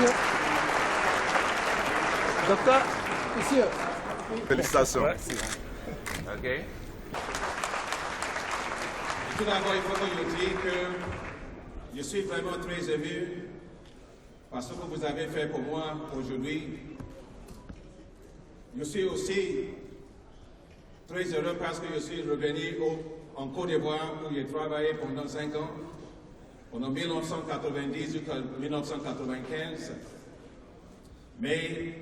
Monsieur. Docteur. Monsieur. Félicitations. OK. Tout d'abord, il faut que je dise que je suis vraiment très ému par ce que vous avez fait pour moi aujourd'hui. Je suis aussi très heureux parce que je suis revenu en Côte d'Ivoire où j'ai travaillé pendant 5 ans, pendant 1990 jusqu'à 1995. Mais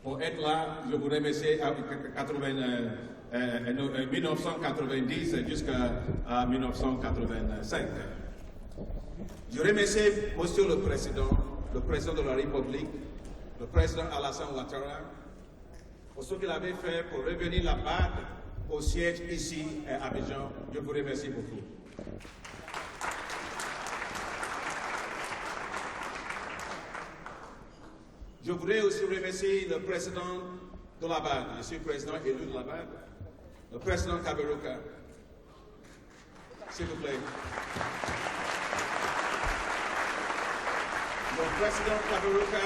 pour être là, je vous remercie à 1990 jusqu'à 1985. Je remercie Monsieur le Président de la République, le Président Alassane Ouattara, pour ce qu'il avait fait pour revenir la BAD au siège ici à Abidjan. Je vous remercie beaucoup. Je voudrais aussi remercier le président de la BAD. Je suis président élu de la BAD, le président Kaberuka. S'il vous plaît. Le président Kaberuka,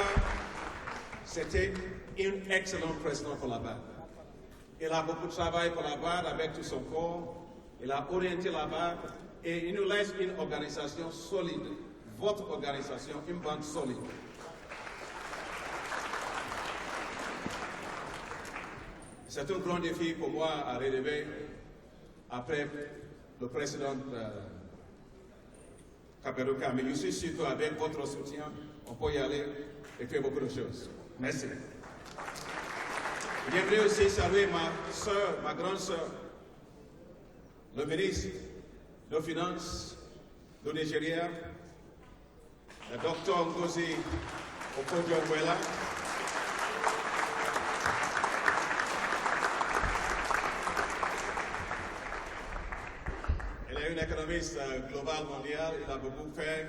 c'était un excellent président pour la BAD. Il a beaucoup travaillé pour la BAD avec tout son corps. Il a orienté la BAD et il nous laisse une organisation solide. Votre organisation, une bande solide. C'est un grand défi pour moi à relever après le président Kaberuka. Mais je suis sûr qu'avec votre soutien, on peut y aller et faire beaucoup de choses. Merci. J'aimerais aussi saluer ma soeur, ma grande soeur, le ministre des Finances du Nigeria, le docteur Ngozi Okonjo-Iweala. Elle est une économiste globale mondiale, elle a beaucoup fait.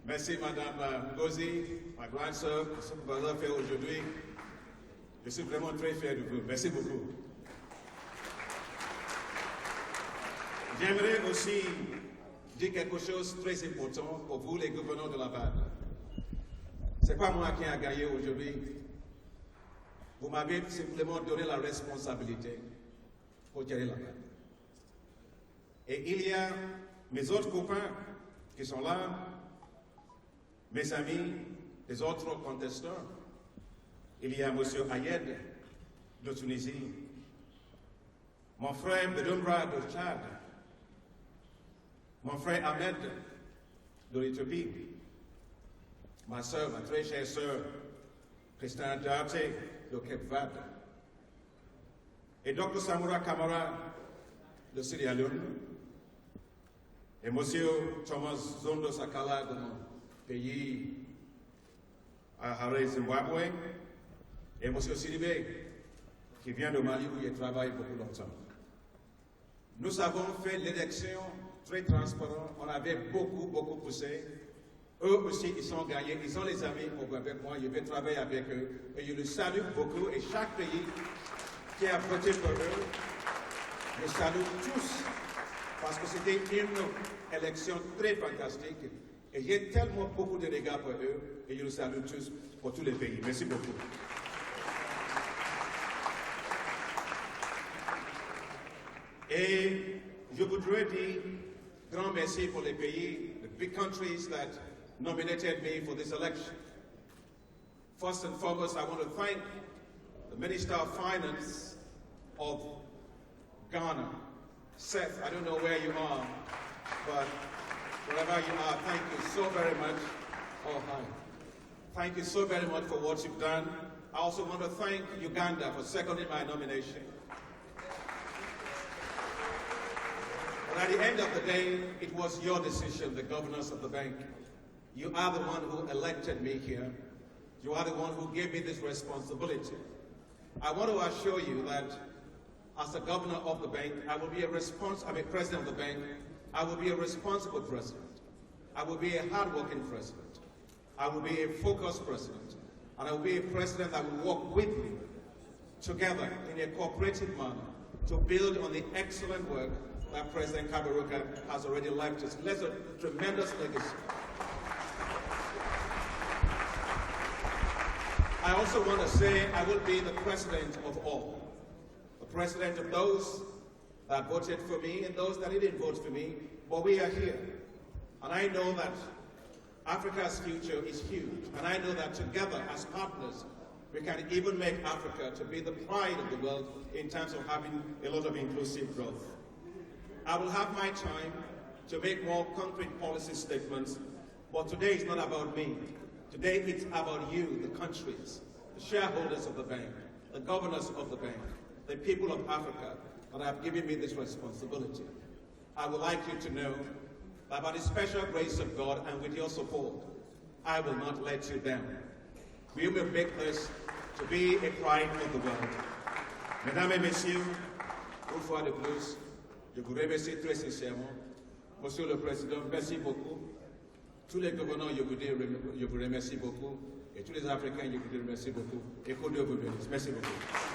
Merci Madame Ngozi, ma grande sœur, pour ce que vous avez fait aujourd'hui. Je suis vraiment très fier de vous. Merci beaucoup. J'aimerais aussi dire quelque chose de très important pour vous, les gouverneurs de la BAD. Ce n'est pas moi qui ai gagné aujourd'hui. Vous m'avez simplement donné la responsabilité pour gérer la BAD. Et il y a mes autres copains qui sont là, mes amis, les autres contestants. Il y a M. Ayed de Tunisie, mon frère Bedoumbra de Tchad, mon frère Ahmed de l'Éthiopie, ma soeur, ma très chère soeur, Christine Darte de Cape-Verde, et Dr Samura Kamara de Sierra Leone, et M. Thomas Zondo Sakala de mon pays, à Harare, Zimbabwe, et M. Sidibé, qui vient de Mali où il travaille beaucoup longtemps. Nous avons fait l'élection très transparente, on avait beaucoup poussé. Eux aussi, ils sont gagnés, ils ont les amis avec moi, je vais travailler avec eux. Et je les salue beaucoup, et chaque pays qui a voté pour eux, je salue tous, parce que c'était une élection très fantastique. Et j'ai tellement beaucoup de regards pour eux, et je les salue tous pour tous les pays. Merci beaucoup. Et je voudrais dire grand merci pour les pays, the big countries that nominated me for this election. First and foremost, I want to thank the Minister of Finance of Ghana, Seth. I don't know where you are, but wherever you are, thank you so very much. Oh, hi. Thank you so very much for what you've done. I also want to thank Uganda for seconding my nomination. But at the end of the day, it was your decision, the governors of the bank. You are the one who elected me here. You are the one who gave me this responsibility. I want to assure you that as the governor of the bank, I will be president of the bank. I will be a responsible president. I will be a hardworking president. I will be a focused president. And I will be a president that will work with you together in a cooperative manner to build on the excellent work that President Kaberuka has already left us. That's a tremendous legacy. I also want to say I will be the president of all. The president of those that voted for me and those that didn't vote for me, but we are here. And I know that Africa's future is huge. And I know that together as partners, we can even make Africa to be the pride of the world in terms of having a lot of inclusive growth. I will have my time to make more concrete policy statements, but today is not about me. Today it's about you, the countries, the shareholders of the bank, the governors of the bank, the people of Africa that have given me this responsibility. I would like you to know that by the special grace of God and with your support, I will not let you down. We will make this to be a pride of the world. Mesdames et messieurs, une fois de plus, je vous remercie très sincèrement. Monsieur le Président, merci beaucoup. Tous les gouvernants, je vous remercie beaucoup. Et tous les Africains, je vous remercie beaucoup. Et que Dieu vous bénisse. Merci beaucoup.